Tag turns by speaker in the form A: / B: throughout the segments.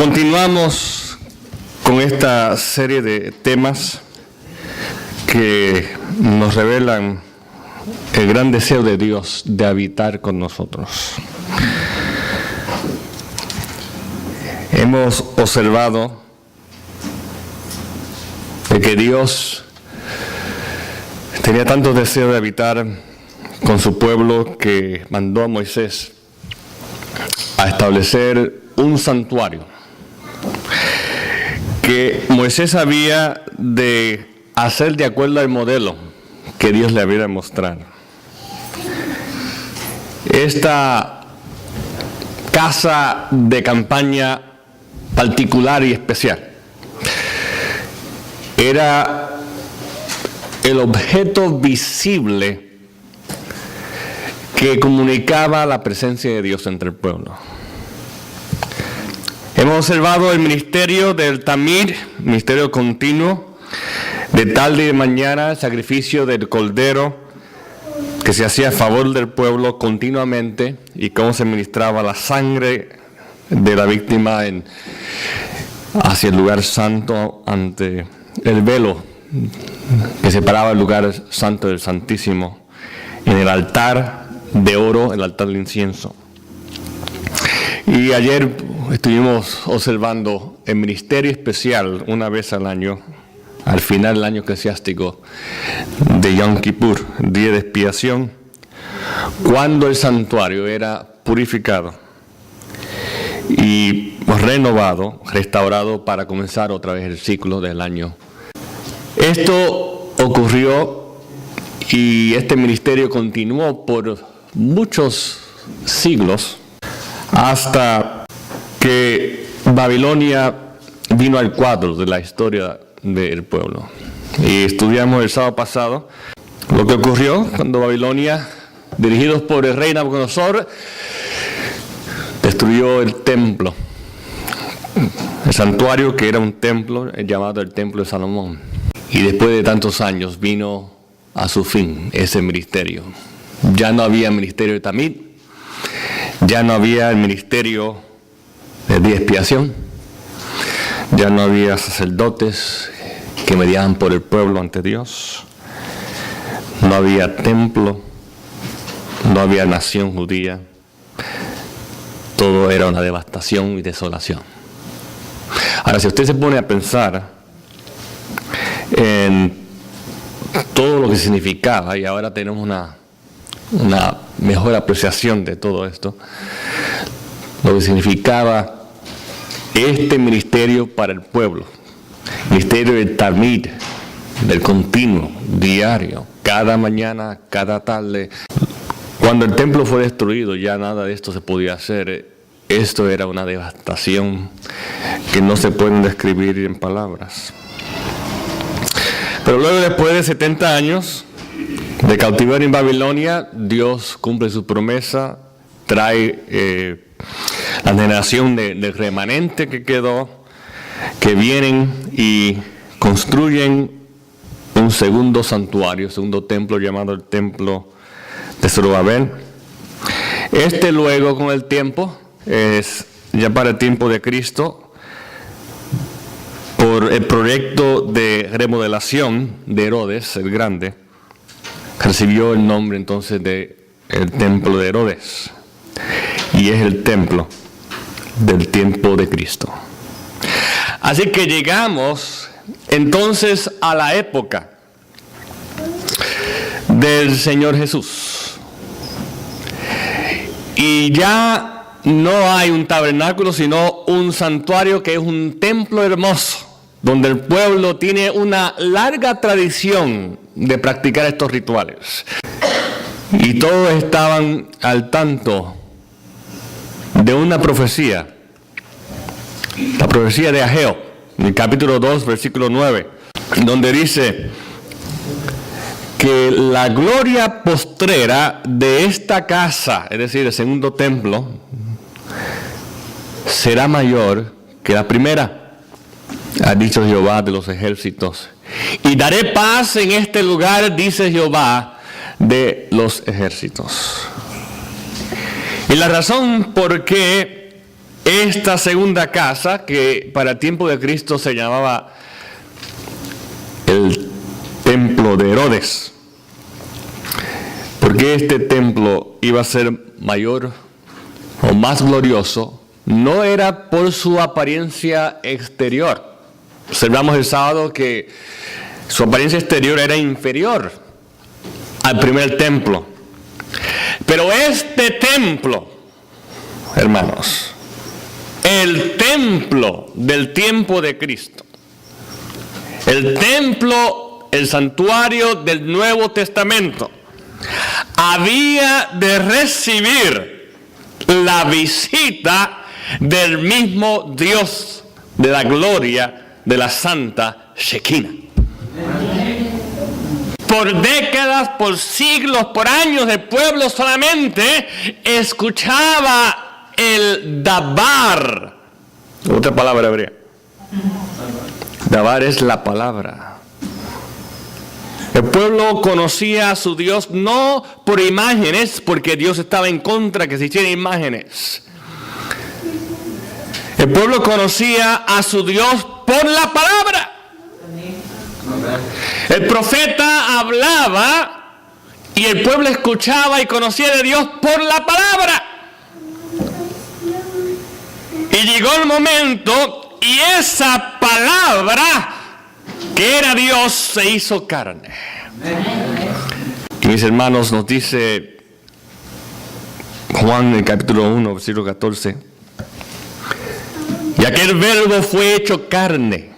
A: Continuamos con esta serie de temas que nos revelan el gran deseo de Dios de habitar con nosotros. Hemos observado de que Dios tenía tanto deseo de habitar con su pueblo que mandó a Moisés a establecer un santuario que Moisés había de hacer de acuerdo al modelo que Dios le había de mostrar. Esta casa de campaña particular y especial era el objeto visible que comunicaba la presencia de Dios entre el pueblo. Hemos observado el ministerio del Tamid, ministerio continuo, de tarde y de mañana, el sacrificio del cordero que se hacía a favor del pueblo continuamente y cómo se ministraba la sangre de la víctima hacia el lugar santo ante el velo que separaba el lugar santo del santísimo en el altar de oro, el altar de incienso. Y ayer estuvimos observando el ministerio especial una vez al año, al final del año eclesiástico de Yom Kippur, día de expiación, cuando el santuario era purificado y renovado, restaurado para comenzar otra vez el ciclo del año. Esto ocurrió y este ministerio continuó por muchos siglos hasta que Babilonia vino al cuadro de la historia del pueblo. Y estudiamos el sábado pasado lo que ocurrió cuando Babilonia, dirigidos por el rey Nabucodonosor, destruyó el templo, el santuario que era un templo llamado el Templo de Salomón. Y después de tantos años vino a su fin ese ministerio. Ya no había ministerio de Tamid, ya no había el ministerio de día de expiación, ya no había sacerdotes que mediaban por el pueblo ante Dios, no había templo, no había nación judía, todo era una devastación y desolación. Ahora, si usted se pone a pensar en todo lo que significaba, y ahora tenemos una mejor apreciación de todo esto, lo que significaba este ministerio para el pueblo, ministerio del Tamid, del continuo, diario, cada mañana, cada tarde. Cuando el templo fue destruido, ya nada de esto se podía hacer. Esto era una devastación que no se pueden describir en palabras. Pero luego, después de 70 años de cautiverio en Babilonia, Dios cumple su promesa, trae la generación del remanente que quedó, que vienen y construyen un segundo santuario, segundo templo llamado el Templo de Zorobabel. Este luego, con el tiempo, es ya para el tiempo de Cristo, por el proyecto de remodelación de Herodes el Grande, recibió el nombre entonces de el Templo de Herodes, y es el templo del tiempo de Cristo. Así que llegamos entonces a la época del Señor Jesús, y ya no hay un tabernáculo, sino un santuario que es un templo hermoso, donde el pueblo tiene una larga tradición de practicar estos rituales. Y todos estaban al tanto de una profecía, la profecía de Ageo, en el capítulo 2, versículo 9, donde dice que la gloria postrera de esta casa, es decir, el segundo templo, será mayor que la primera, ha dicho Jehová de los ejércitos. Y daré paz en este lugar, dice Jehová de los ejércitos. Y la razón por qué esta segunda casa, que para el tiempo de Cristo se llamaba el templo de Herodes, porque este templo iba a ser mayor o más glorioso, no era por su apariencia exterior. Observamos el sábado que su apariencia exterior era inferior al primer templo. Pero este templo, hermanos, el templo del tiempo de Cristo, el templo, el santuario del Nuevo Testamento, había de recibir la visita del mismo Dios de la gloria de la Santa Shekinah. Por décadas, por siglos, por años, el pueblo solamente escuchaba el dabar. Otra palabra hebrea. Dabar es la palabra. El pueblo conocía a su Dios no por imágenes, porque Dios estaba en contra que se hicieran imágenes. El pueblo conocía a su Dios por la palabra. El profeta hablaba y el pueblo escuchaba y conocía de Dios por la palabra. Y llegó el momento y esa palabra que era Dios se hizo carne. Y mis hermanos, nos dice Juan en el capítulo 1, versículo 14, y aquel verbo fue hecho carne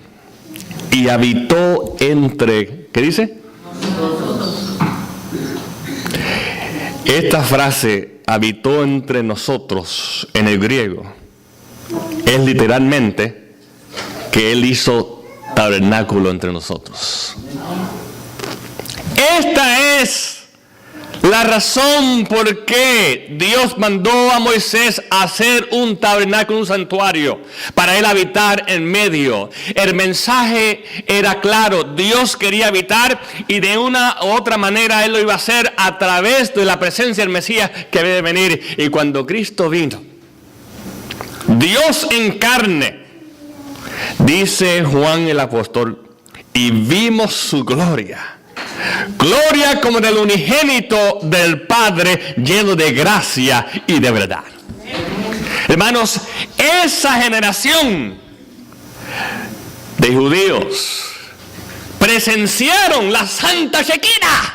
A: y habitó entre, ¿qué dice? Esta frase, habitó entre nosotros, en el griego, es literalmente que Él hizo tabernáculo entre nosotros. Esta es la razón por qué Dios mandó a Moisés a hacer un tabernáculo, un santuario, para Él habitar en medio. El mensaje era claro, Dios quería habitar y de una u otra manera Él lo iba a hacer a través de la presencia del Mesías que había de venir. Y cuando Cristo vino, Dios en carne, dice Juan el apóstol, y vimos su gloria. Gloria como del unigénito del Padre, lleno de gracia y de verdad. Hermanos, esa generación de judíos presenciaron la Santa Shekinah.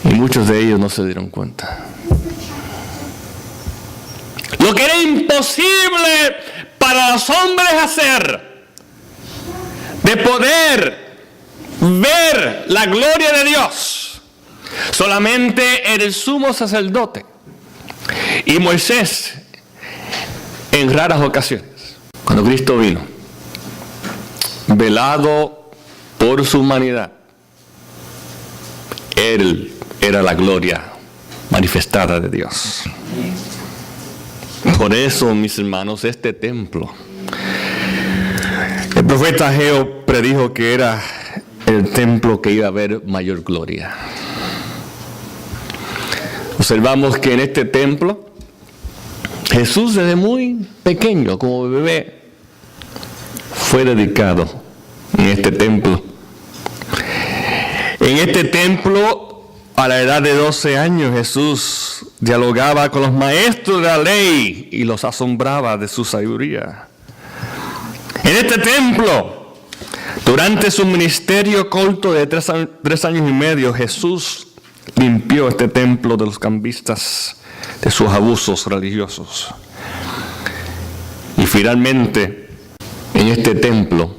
A: Y muchos de ellos no se dieron cuenta. Lo que era imposible para los hombres hacer, de poder ver la gloria de Dios, solamente el sumo sacerdote y Moisés en raras ocasiones. Cuando Cristo vino, velado por su humanidad, Él era la gloria manifestada de Dios. Por eso, mis hermanos, este templo, el profeta Ageo predijo que era el templo que iba a haber mayor gloria. Observamos que en este templo, Jesús desde muy pequeño, como bebé, fue dedicado en este templo. En este templo, a la edad de 12 años, Jesús dialogaba con los maestros de la ley y los asombraba de su sabiduría. En este templo, durante su ministerio corto de 3 años y medio, Jesús limpió este templo de los cambistas, de sus abusos religiosos. Y finalmente, en este templo,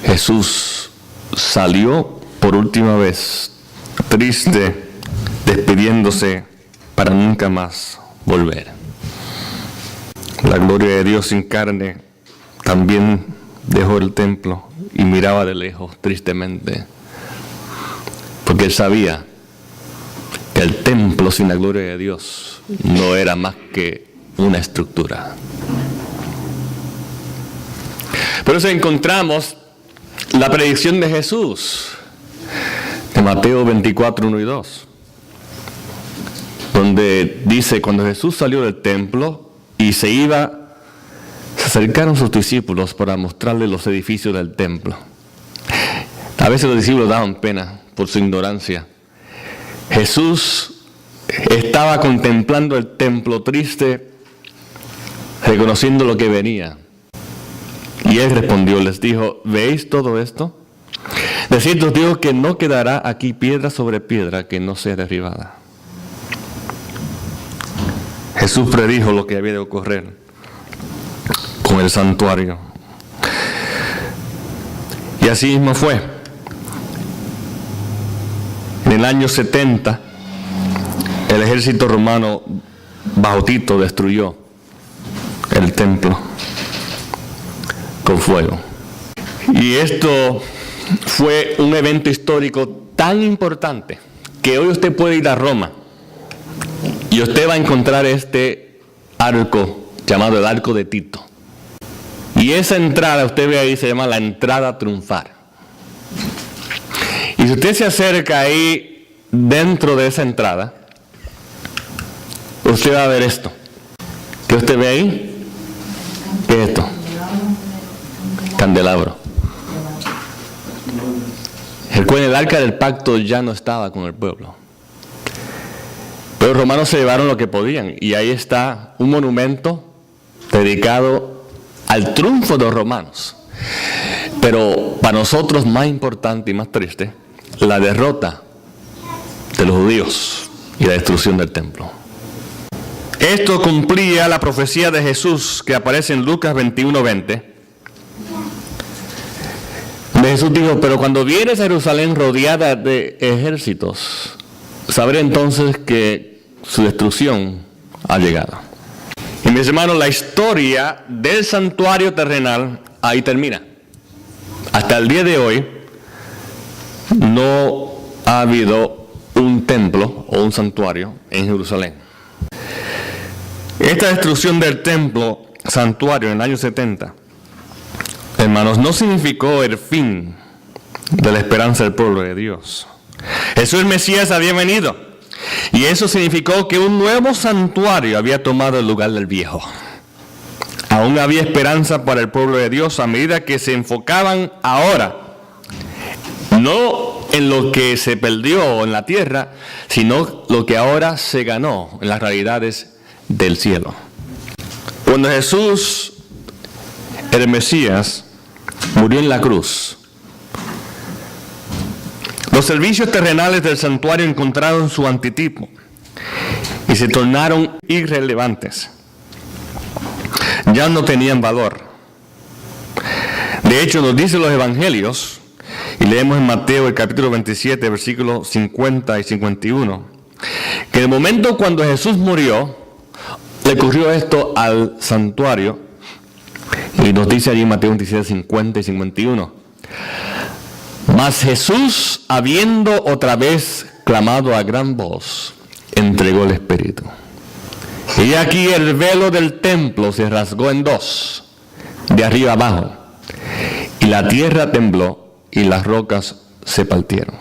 A: Jesús salió por última vez, triste, despidiéndose para nunca más volver. La gloria de Dios sin carne también dejó el templo y miraba de lejos tristemente, porque Él sabía que el templo sin la gloria de Dios no era más que una estructura. Por eso encontramos la predicción de Jesús de Mateo 24, 1 y 2, donde donde dice, cuando Jesús salió del templo y se acercaron sus discípulos para mostrarles los edificios del templo. A veces los discípulos daban pena por su ignorancia. Jesús estaba contemplando el templo triste, reconociendo lo que venía. Y él respondió, les dijo, ¿veis todo esto? De cierto os digo que no quedará aquí piedra sobre piedra que no sea derribada. Jesús predijo lo que había de ocurrir con el santuario. Y así mismo fue. En el año 70, el ejército romano bajo Tito destruyó el templo con fuego. Y esto fue un evento histórico tan importante que hoy usted puede ir a Roma y usted va a encontrar este arco llamado el Arco de Tito. Y esa entrada, usted ve ahí, se llama la entrada triunfal. Y si usted se acerca ahí dentro de esa entrada, usted va a ver esto. ¿Qué usted ve ahí? ¿Qué es esto? Candelabro. Recuerden, el arca del pacto ya no estaba con el pueblo. Pero los romanos se llevaron lo que podían. Y ahí está un monumento dedicado al triunfo de los romanos. Pero para nosotros más importante y más triste, la derrota de los judíos y la destrucción del templo. Esto cumplía la profecía de Jesús que aparece en Lucas 21:20. Jesús dijo, pero cuando vienes a Jerusalén rodeada de ejércitos, sabré entonces que su destrucción ha llegado. Y mis hermanos, la historia del santuario terrenal ahí termina. Hasta el día de hoy no ha habido un templo o un santuario en Jerusalén. Esta destrucción del templo santuario en el año 70, hermanos, no significó el fin de la esperanza del pueblo de Dios. Jesús el Mesías había venido y eso significó que un nuevo santuario había tomado el lugar del viejo. Aún había esperanza para el pueblo de Dios a medida que se enfocaban ahora, no en lo que se perdió en la tierra, sino lo que ahora se ganó en las realidades del cielo. Cuando Jesús, el Mesías, murió en la cruz, los servicios terrenales del santuario encontraron su antitipo y se tornaron irrelevantes. Ya no tenían valor. De hecho, nos dicen los evangelios, y leemos en Mateo el capítulo 27, versículos 50 y 51, que en el momento cuando Jesús murió, le ocurrió esto al santuario, y nos dice allí en Mateo 27, 50 y 51. Mas Jesús, habiendo otra vez clamado a gran voz, entregó el Espíritu. Y aquí el velo del templo se rasgó en dos, de arriba abajo, y la tierra tembló y las rocas se partieron.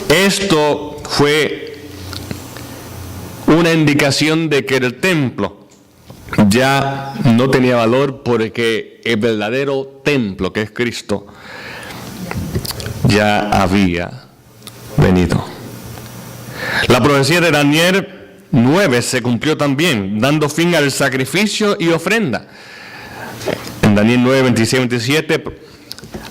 A: Esto fue una indicación de que el templo ya no tenía valor, porque el verdadero templo, que es Cristo, ya había venido. La profecía de Daniel 9 se cumplió también, dando fin al sacrificio y ofrenda. En Daniel 9, 26 y 27,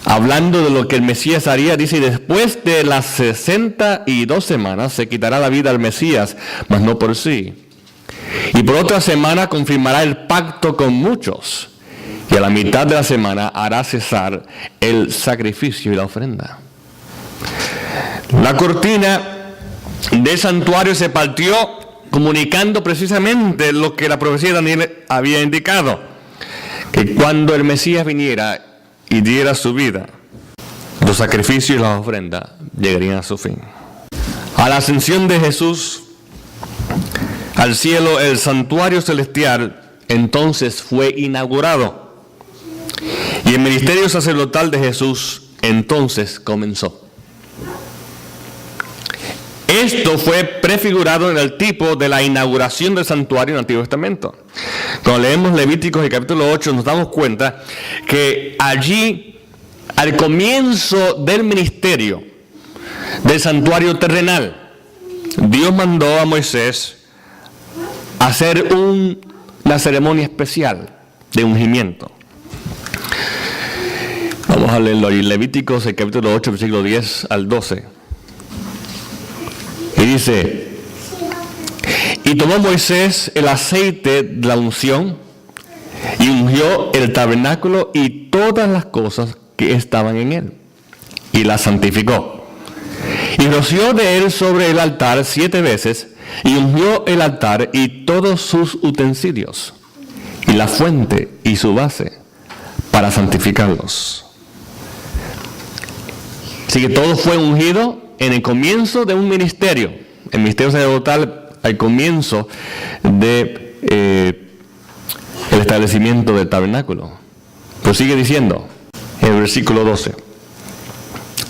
A: hablando de lo que el Mesías haría, dice, y después de las 62 semanas se quitará la vida al Mesías, mas no por sí. Y por otra semana confirmará el pacto con muchos, y a la mitad de la semana hará cesar el sacrificio y la ofrenda. La cortina del santuario se partió, comunicando precisamente lo que la profecía de Daniel había indicado, que cuando el Mesías viniera y diera su vida, los sacrificios y las ofrendas llegarían a su fin. A la ascensión de Jesús al cielo, el santuario celestial entonces fue inaugurado, y el ministerio sacerdotal de Jesús entonces comenzó. Esto fue prefigurado en el tipo de la inauguración del santuario en el Antiguo Testamento. Cuando leemos Levíticos y capítulo 8 nos damos cuenta que allí, al comienzo del ministerio del santuario terrenal, Dios mandó a Moisés hacer una ceremonia especial de ungimiento. Vamos a leerlo ahí, Levíticos, el capítulo 8, versículo 10 al 12. Y dice: y tomó Moisés el aceite de la unción y ungió el tabernáculo y todas las cosas que estaban en él, y la santificó. Y roció de él sobre el altar 7 veces, y ungió el altar y todos sus utensilios, y la fuente y su base, para santificarlos. Así que todo fue ungido en el comienzo de un ministerio, el ministerio sacerdotal al comienzo de el establecimiento del tabernáculo. Pero sigue diciendo en el versículo 12: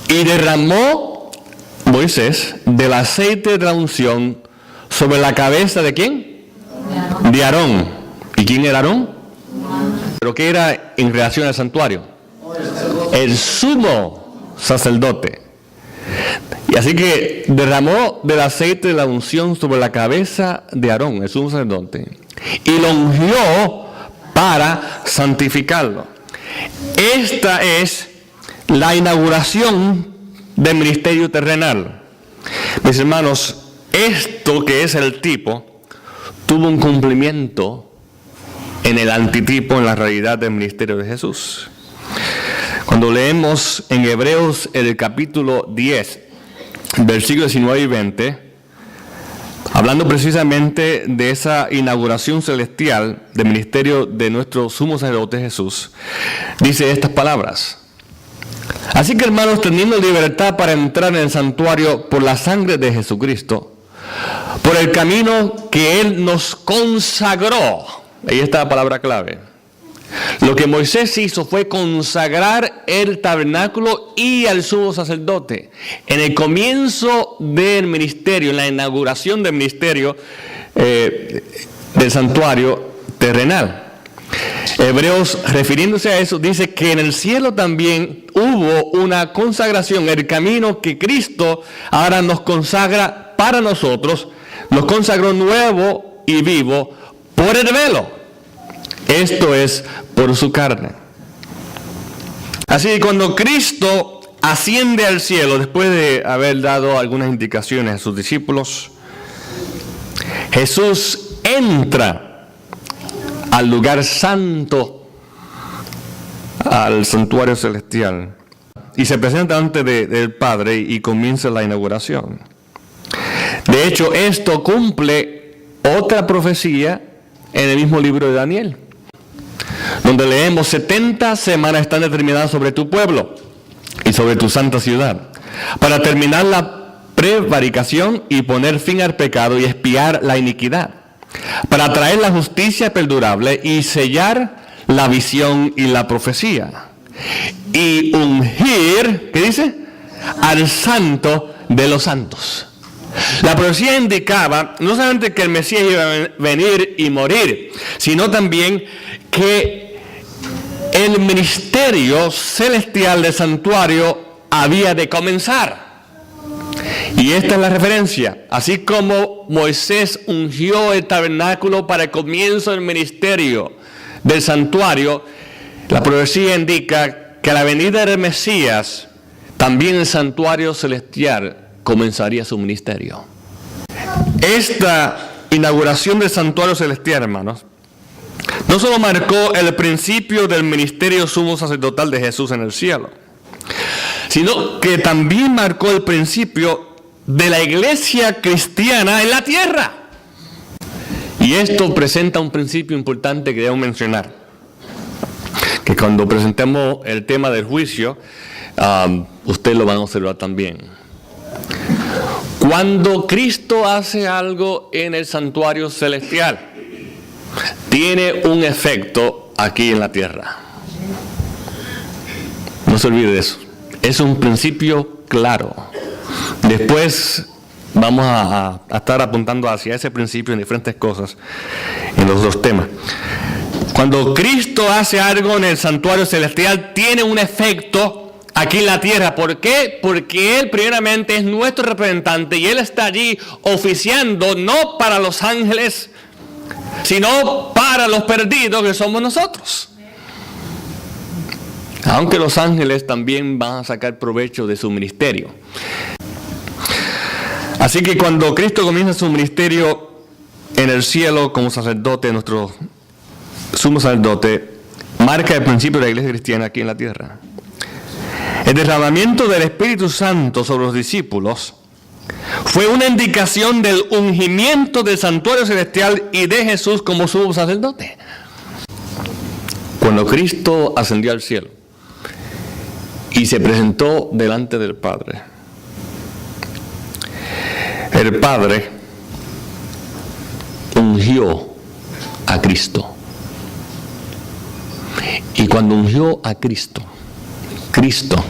A: y derramó Moisés del aceite de la unción sobre la cabeza ¿de quién? De Aarón. ¿Y quién era Aarón? ¿Pero qué era en relación al santuario? El sumo sacerdote. Y así que derramó del aceite de la unción sobre la cabeza de Aarón, el sumo sacerdote, y lo ungió para santificarlo. Esta es la inauguración del ministerio terrenal. Mis hermanos, esto que es el tipo, tuvo un cumplimiento en el antitipo, en la realidad del ministerio de Jesús. Cuando leemos en Hebreos el capítulo 10, versículos 19 y 20, hablando precisamente de esa inauguración celestial del ministerio de nuestro sumo sacerdote Jesús, dice estas palabras: así que, hermanos, teniendo libertad para entrar en el santuario por la sangre de Jesucristo, por el camino que Él nos consagró. Ahí está la palabra clave. Lo que Moisés hizo fue consagrar el tabernáculo y al sumo sacerdote. En el comienzo del ministerio, en la inauguración del ministerio del santuario terrenal. Hebreos, refiriéndose a eso, dice que en el cielo también hubo una consagración, el camino que Cristo ahora nos consagra para nosotros, nos consagró nuevo y vivo por el velo. Esto es por su carne. Así que cuando Cristo asciende al cielo, después de haber dado algunas indicaciones a sus discípulos, Jesús entra al lugar santo, al santuario celestial, y se presenta ante del Padre y comienza la inauguración. De hecho, esto cumple otra profecía en el mismo libro de Daniel, donde leemos: 70 semanas están determinadas sobre tu pueblo y sobre tu santa ciudad, para terminar la prevaricación y poner fin al pecado y expiar la iniquidad, para traer la justicia perdurable y sellar la visión y la profecía, y ungir, ¿qué dice? Al santo de los santos. La profecía indicaba no solamente que el Mesías iba a venir y morir, sino también que el ministerio celestial del santuario había de comenzar. Y esta es la referencia. Así como Moisés ungió el tabernáculo para el comienzo del ministerio del santuario, la profecía indica que a la venida del Mesías, también el santuario celestial comenzaría su ministerio. Esta inauguración del santuario celestial, hermanos, no solo marcó el principio del ministerio sumo sacerdotal de Jesús en el cielo, sino que también marcó el principio de la iglesia cristiana en la tierra. Y esto presenta un principio importante que debo mencionar, que cuando presentemos el tema del juicio, ustedes lo van a observar también. Cuando Cristo hace algo en el santuario celestial, tiene un efecto aquí en la tierra. No se olvide de eso. Es un principio claro. Después vamos a estar apuntando hacia ese principio en diferentes cosas, en los dos temas. Cuando Cristo hace algo en el santuario celestial, tiene un efecto aquí en la tierra. ¿Por qué? Porque Él primeramente es nuestro representante y Él está allí oficiando no para los ángeles, sino para los perdidos que somos nosotros. Aunque los ángeles también van a sacar provecho de su ministerio. Así que cuando Cristo comienza su ministerio en el cielo como sacerdote, nuestro sumo sacerdote, marca el principio de la iglesia cristiana aquí en la tierra. El derramamiento del Espíritu Santo sobre los discípulos fue una indicación del ungimiento del santuario celestial y de Jesús como sumo sacerdote. Cuando Cristo ascendió al cielo y se presentó delante del Padre, el Padre ungió a Cristo. Y cuando ungió a Cristo, Cristo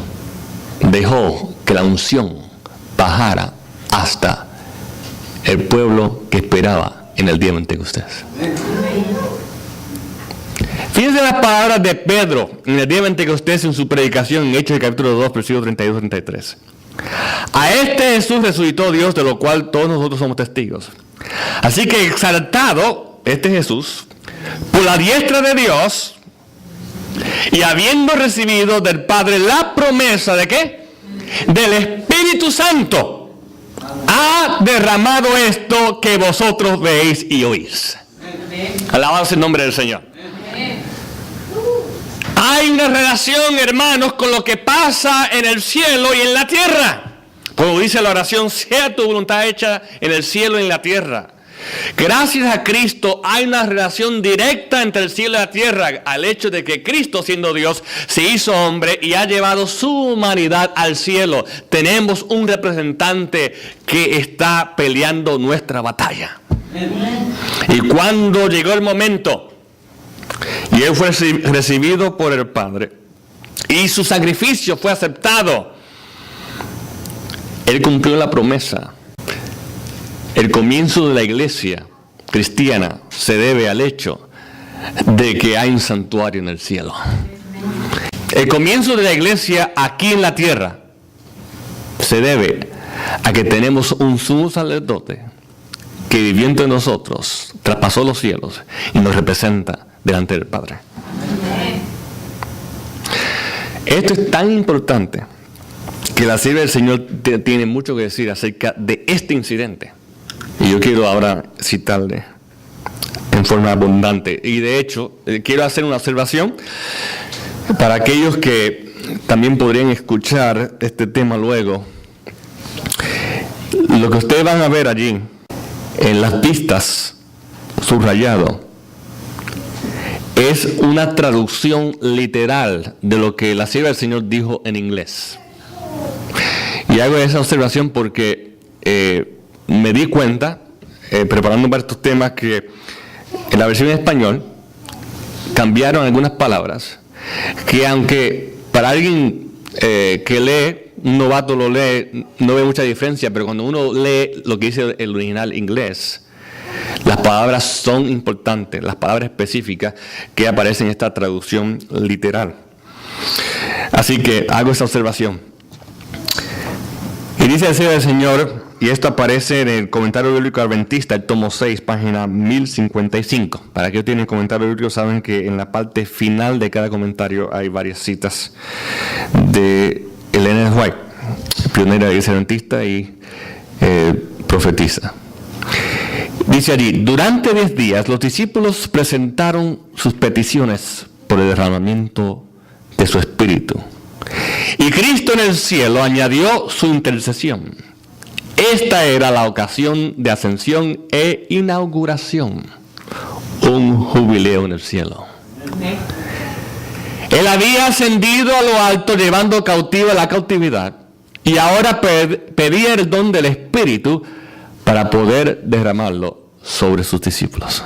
A: dejó que la unción bajara hasta el pueblo que esperaba en el día de Pentecostés. Fíjense las palabras de Pedro en el día de Pentecostés en su predicación en Hechos capítulo 2, versículos 32-33. A este Jesús resucitó Dios, de lo cual todos nosotros somos testigos. Así que exaltado este Jesús por la diestra de Dios, y habiendo recibido del Padre la promesa ¿de qué? Del Espíritu Santo, ha derramado esto que vosotros veis y oís. Alabado sea el nombre del Señor. Hay una relación, hermanos, con lo que pasa en el cielo y en la tierra. Como dice la oración, sea tu voluntad hecha en el cielo y en la tierra. Gracias a Cristo hay una relación directa entre el cielo y la tierra, al hecho de que Cristo, siendo Dios, se hizo hombre y ha llevado su humanidad al cielo. Tenemos un representante que está peleando nuestra batalla. Y cuando llegó el momento y Él fue recibido por el Padre y su sacrificio fue aceptado, Él cumplió la promesa. El comienzo de la iglesia cristiana se debe al hecho de que hay un santuario en el cielo. El comienzo de la iglesia aquí en la tierra se debe a que tenemos un sumo sacerdote que viviendo en nosotros traspasó los cielos y nos representa delante del Padre. Esto es tan importante que la sierva del Señor tiene mucho que decir acerca de este incidente. Y yo quiero ahora citarle en forma abundante. Y de hecho, quiero hacer una observación para aquellos que también podrían escuchar este tema luego. Lo que ustedes van a ver allí, en las pistas, subrayado, es una traducción literal de lo que la sierva del Señor dijo en inglés. Y hago esa observación porque me di cuenta, preparando para estos temas, que en la versión en español cambiaron algunas palabras, que aunque para alguien que lee, un novato lo lee, no ve mucha diferencia, pero cuando uno lee lo que dice el original inglés, las palabras son importantes, las palabras específicas que aparecen en esta traducción literal. Así que hago esa observación. Y dice el Señor del Señor, y esto aparece en el Comentario Bíblico Adventista, el tomo 6, página 1055. Para aquellos que tienen comentario bíblico saben que en la parte final de cada comentario hay varias citas de Ellen G. White, pionera de la Iglesia Adventista y profetisa. Dice allí, durante 10 días los discípulos presentaron sus peticiones por el derramamiento de su Espíritu. Y Cristo en el cielo añadió su intercesión. Esta era la ocasión de ascensión e inauguración, un jubileo en el cielo. Él había ascendido a lo alto llevando cautiva la cautividad y ahora pedía el don del Espíritu para poder derramarlo sobre sus discípulos.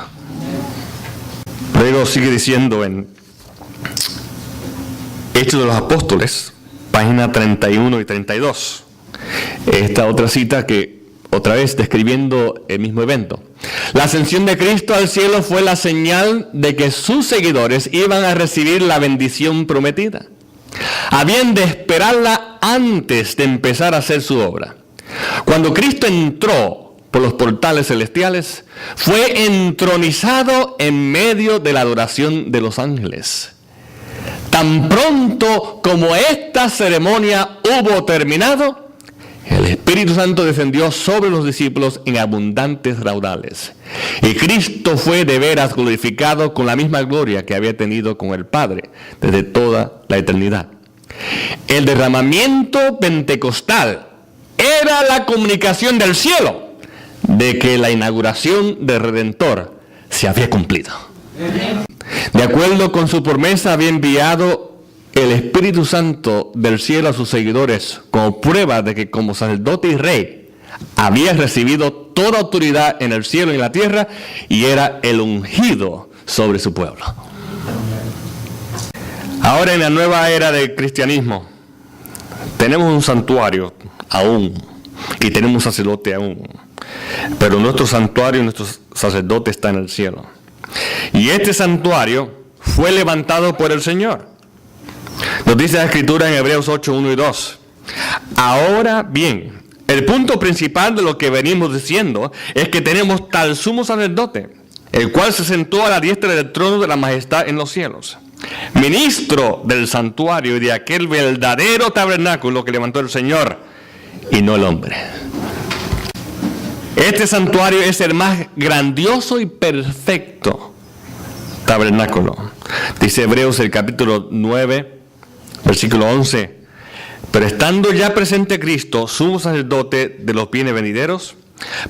A: Luego sigue diciendo en Hechos de los Apóstoles, página 31 y 32. Esta otra cita que otra vez describiendo el mismo evento. La ascensión de Cristo al cielo fue la señal de que sus seguidores iban a recibir la bendición prometida. Habían de esperarla antes de empezar a hacer su obra. Cuando Cristo entró por los portales celestiales, fue entronizado en medio de la adoración de los ángeles. Tan pronto como esta ceremonia hubo terminado, el Espíritu Santo descendió sobre los discípulos en abundantes raudales. Y Cristo fue de veras glorificado con la misma gloria que había tenido con el Padre desde toda la eternidad. El derramamiento pentecostal era la comunicación del cielo de que la inauguración del Redentor se había cumplido. De acuerdo con su promesa, había enviado el Espíritu Santo del cielo a sus seguidores como prueba de que como sacerdote y rey había recibido toda autoridad en el cielo y en la tierra y era el ungido sobre su pueblo. Ahora en la nueva era del cristianismo tenemos un santuario aún y tenemos un sacerdote aún, pero nuestro santuario y nuestro sacerdote está en el cielo. Y este santuario fue levantado por el Señor. Nos dice la Escritura en Hebreos 8, 1 y 2. Ahora bien, el punto principal de lo que venimos diciendo es que tenemos tal sumo sacerdote, el cual se sentó a la diestra del trono de la majestad en los cielos, ministro del santuario y de aquel verdadero tabernáculo que levantó el Señor y no el hombre. Este santuario es el más grandioso y perfecto tabernáculo. Dice Hebreos el capítulo 9, versículo 11. Pero estando ya presente Cristo, sumo sacerdote de los bienes venideros,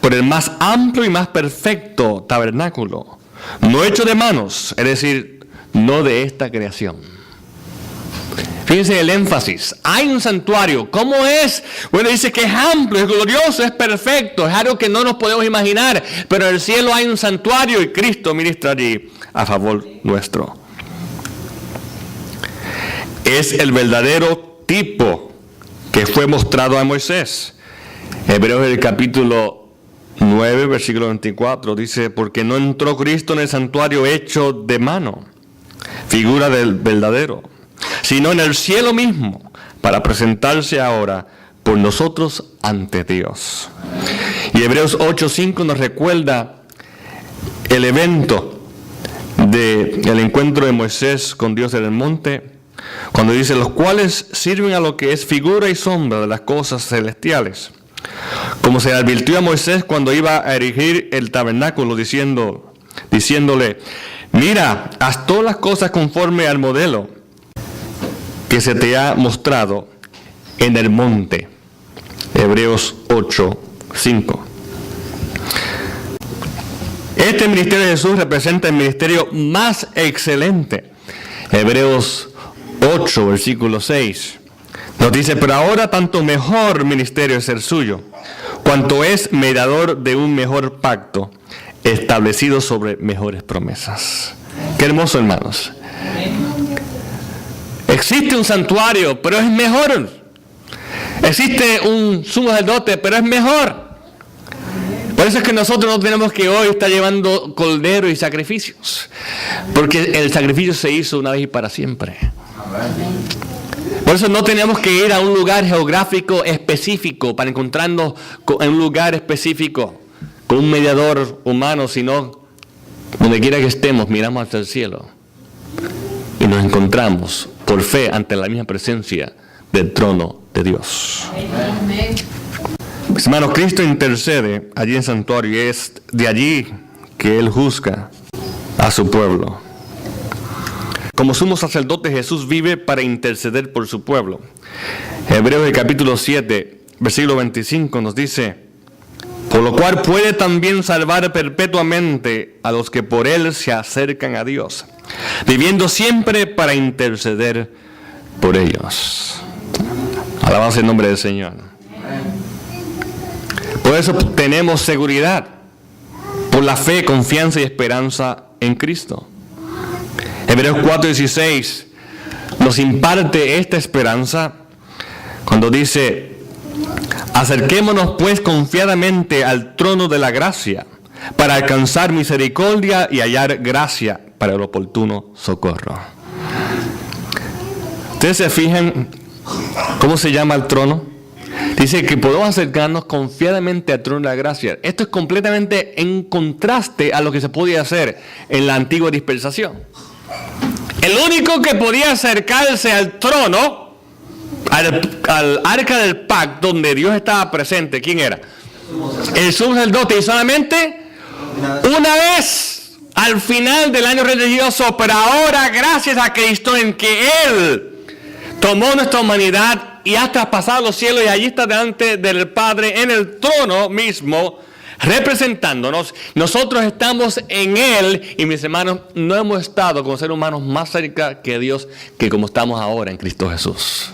A: por el más amplio y más perfecto tabernáculo, no hecho de manos, es decir, no de esta creación. Fíjense el énfasis. Hay un santuario. ¿Cómo es? Bueno, dice que es amplio, es glorioso, es perfecto. Es algo que no nos podemos imaginar. Pero en el cielo hay un santuario y Cristo ministra allí a favor nuestro. Es el verdadero tipo que fue mostrado a Moisés. Hebreos el capítulo 9, versículo 24 dice: porque no entró Cristo en el santuario hecho de mano, figura del verdadero, sino en el cielo mismo, para presentarse ahora por nosotros ante Dios. Y Hebreos 8:5 nos recuerda el evento del encuentro de Moisés con Dios en el monte, cuando dice: los cuales sirven a lo que es figura y sombra de las cosas celestiales, como se advirtió a Moisés cuando iba a erigir el tabernáculo, diciéndole: mira, haz todas las cosas conforme al modelo que se te ha mostrado en el monte. Hebreos 8:5. Este ministerio de Jesús representa el ministerio más excelente. Hebreos 8, versículo 6. Nos dice: pero ahora tanto mejor ministerio es el suyo, cuanto es mediador de un mejor pacto, establecido sobre mejores promesas. Qué hermoso, hermanos. Existe un santuario, pero es mejor. Existe un sumo sacerdote, pero es mejor. Por eso es que nosotros no tenemos que hoy estar llevando cordero y sacrificios, porque el sacrificio se hizo una vez y para siempre. Por eso no tenemos que ir a un lugar geográfico específico para encontrarnos en un lugar específico con un mediador humano, sino donde quiera que estemos, miramos hacia el cielo y nos encontramos por fe ante la misma presencia del trono de Dios. Amén. Mis hermanos, Cristo intercede allí en el santuario y es de allí que Él juzga a su pueblo. Como sumo sacerdote, Jesús vive para interceder por su pueblo. Hebreos el capítulo 7, versículo 25 nos dice: por lo cual puede también salvar perpetuamente a los que por Él se acercan a Dios, viviendo siempre para interceder por ellos. Alabado el nombre del Señor. Por eso tenemos seguridad, por la fe, confianza y esperanza en Cristo. Hebreos 4:16 nos imparte esta esperanza cuando dice: Acerquémonos pues confiadamente al trono de la gracia, para alcanzar misericordia y hallar gracia para el oportuno socorro. ¿Ustedes se fijan cómo se llama el trono? Dice que podemos acercarnos confiadamente al trono de la gracia. Esto es completamente en contraste a lo que se podía hacer en la antigua dispensación. El único que podía acercarse al trono, al arca del pacto donde Dios estaba presente, ¿quién era? El sumo sacerdote, y solamente una vez al final del año religioso, pero ahora gracias a Cristo en que Él tomó nuestra humanidad y ha traspasado los cielos y allí está delante del Padre en el trono mismo, representándonos. Nosotros estamos en Él y mis hermanos, no hemos estado como seres humanos más cerca que Dios que como estamos ahora en Cristo Jesús.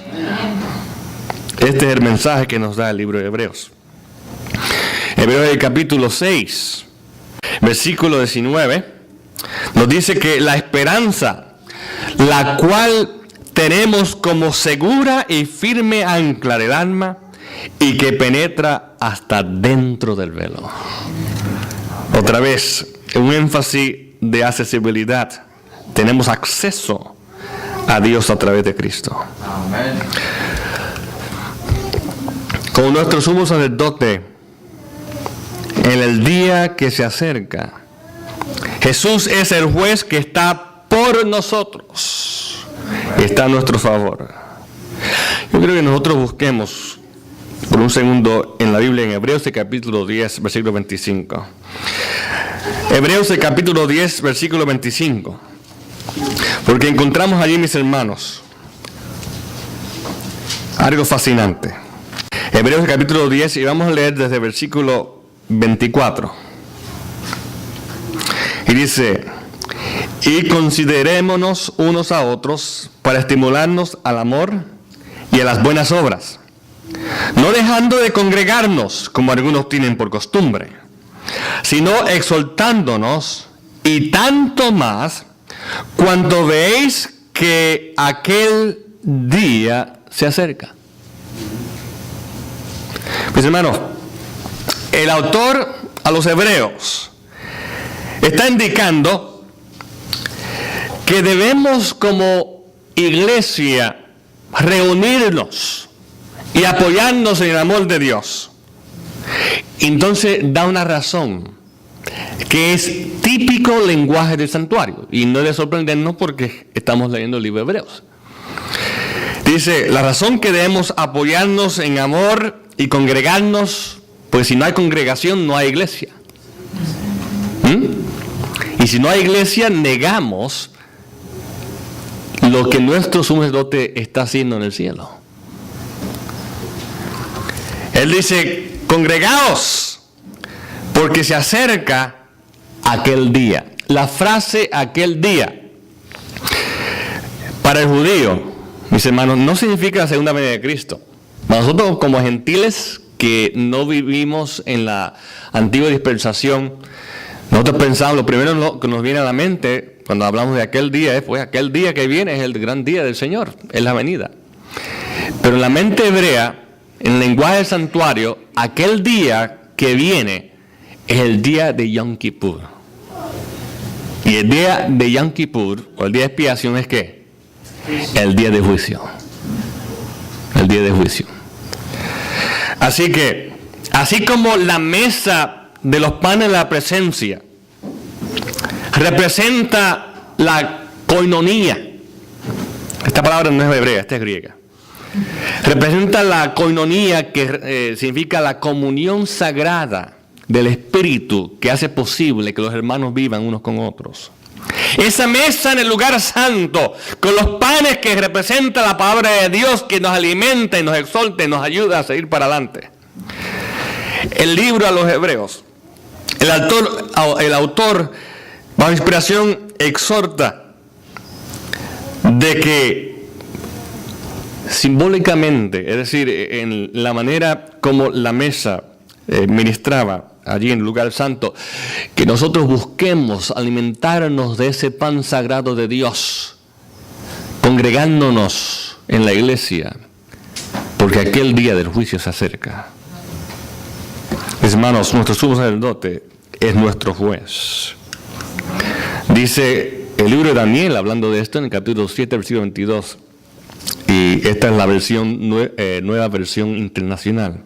A: Este es el mensaje que nos da el libro de Hebreos. Hebreos el capítulo 6, versículo 19, nos dice que la esperanza, la cual tenemos como segura y firme ancla del alma y que penetra hasta dentro del velo. Otra vez, un énfasis de accesibilidad. Tenemos acceso a Dios a través de Cristo. Amén. Con nuestro sumo sacerdote, en el día que se acerca, Jesús es el juez que está por nosotros. Está a nuestro favor. Yo creo que nosotros busquemos por un segundo en la Biblia, en Hebreos el capítulo 10, versículo 25. Hebreos el capítulo 10, versículo 25. Porque encontramos allí, mis hermanos, algo fascinante. Hebreos el capítulo 10, y vamos a leer desde el versículo 24. Y dice: y considerémonos unos a otros para estimularnos al amor y a las buenas obras, no dejando de congregarnos como algunos tienen por costumbre, sino exhortándonos, y tanto más cuanto veis que aquel día se acerca. Pues hermanos, el autor a los Hebreos está indicando que debemos como iglesia reunirnos y apoyarnos en el amor de Dios. Entonces da una razón que es típico lenguaje del santuario, y no es de sorprendernos porque estamos leyendo el libro de Hebreos. Dice, la razón que debemos apoyarnos en amor y congregarnos, pues si no hay congregación no hay iglesia. Y si no hay iglesia, negamos lo que nuestro sumo sacerdote está haciendo en el cielo. Él dice, congregaos, porque se acerca aquel día. La frase aquel día, para el judío, mis hermanos, no significa la segunda venida de Cristo. Para nosotros como gentiles que no vivimos en la antigua dispensación, nosotros pensamos, lo primero que nos viene a la mente cuando hablamos de aquel día es, pues aquel día que viene es el gran día del Señor, es la venida. Pero en la mente hebrea, en el lenguaje del santuario, aquel día que viene es el día de Yom Kippur. Y el día de Yom Kippur, o el día de expiación, es ¿qué? El día de juicio. El día de juicio. Así que, así como la mesa de los panes de la presencia representa la koinonía. Esta palabra no es hebrea, esta es griega. Representa la koinonía, que significa la comunión sagrada del Espíritu que hace posible que los hermanos vivan unos con otros. Esa mesa en el lugar santo, con los panes que representa la palabra de Dios que nos alimenta y nos exhorta y nos ayuda a seguir para adelante. El libro a los Hebreos, el autor, bajo inspiración, exhorta de que simbólicamente, es decir, en la manera como la mesa ministraba allí en el lugar santo, que nosotros busquemos alimentarnos de ese pan sagrado de Dios, congregándonos en la iglesia, porque aquel día del juicio se acerca. Mis hermanos, nuestro sumo sacerdote es nuestro juez. Dice el libro de Daniel, hablando de esto, en el capítulo 7, versículo 22. Y esta es la versión nueva versión internacional.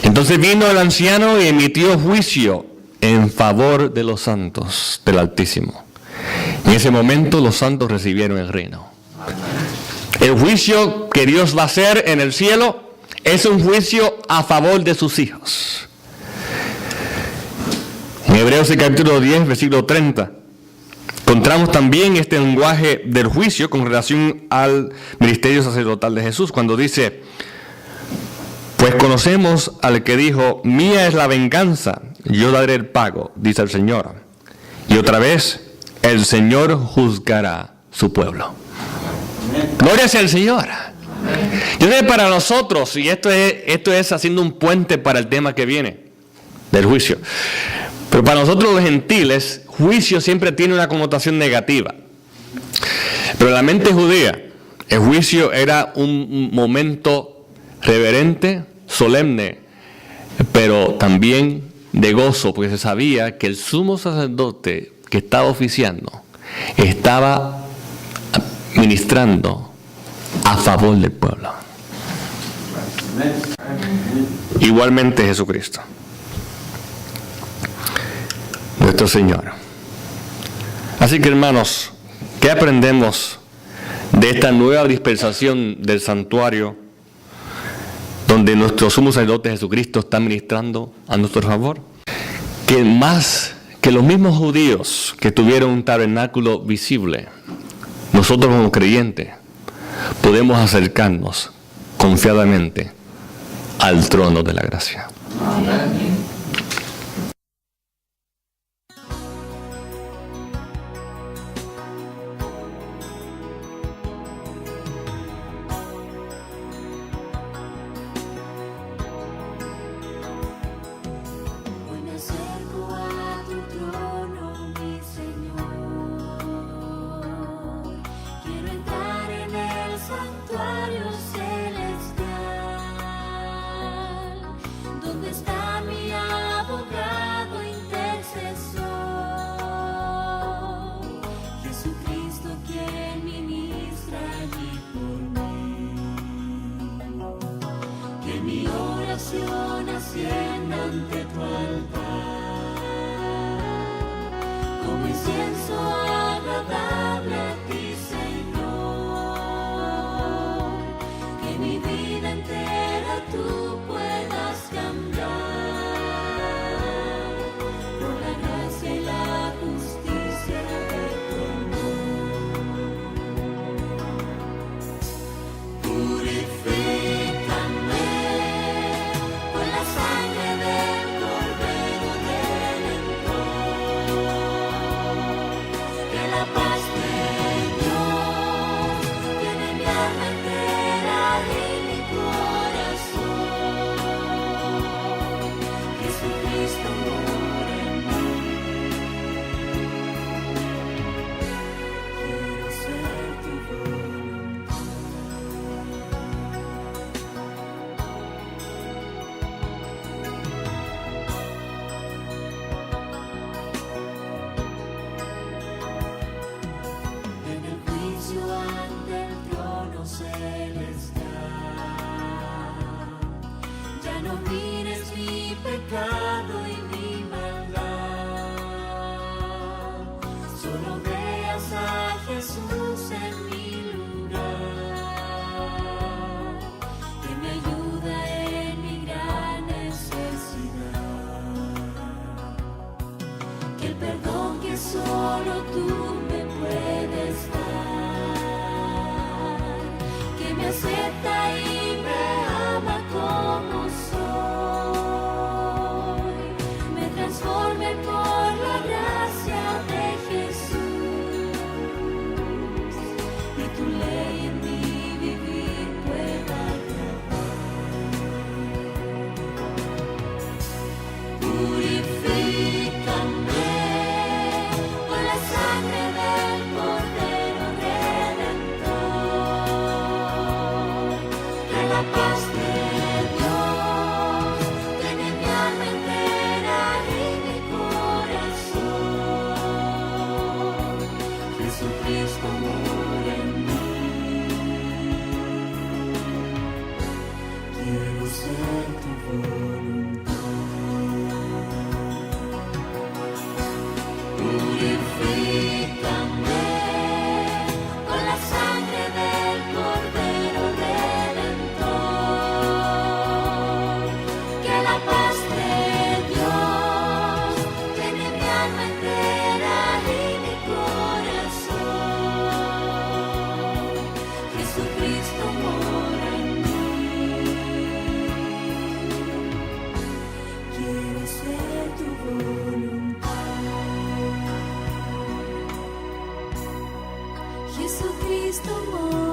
A: Entonces vino el anciano y emitió juicio en favor de los santos del Altísimo. En ese momento los santos recibieron el reino. El juicio que Dios va a hacer en el cielo es un juicio a favor de sus hijos. En Hebreos el capítulo 10, versículo 30, encontramos también este lenguaje del juicio con relación al ministerio sacerdotal de Jesús, cuando dice: pues conocemos al que dijo, mía es la venganza, yo daré el pago, dice el Señor. Y otra vez, el Señor juzgará su pueblo. Gloria sea al Señor. Yo sé para nosotros, y esto es haciendo un puente para el tema que viene, del juicio. Pero para nosotros los gentiles, juicio siempre tiene una connotación negativa. Pero en la mente judía, el juicio era un momento reverente, solemne, pero también de gozo, porque se sabía que el sumo sacerdote que estaba oficiando estaba ministrando a favor del pueblo. Igualmente Jesucristo, nuestro Señor. Así que, hermanos, ¿qué aprendemos de esta nueva dispensación del santuario, donde nuestro sumo sacerdote Jesucristo está ministrando a nuestro favor? Que más que los mismos judíos que tuvieron un tabernáculo visible, nosotros como creyentes podemos acercarnos confiadamente al trono de la gracia. Amén.
B: Cristo amor.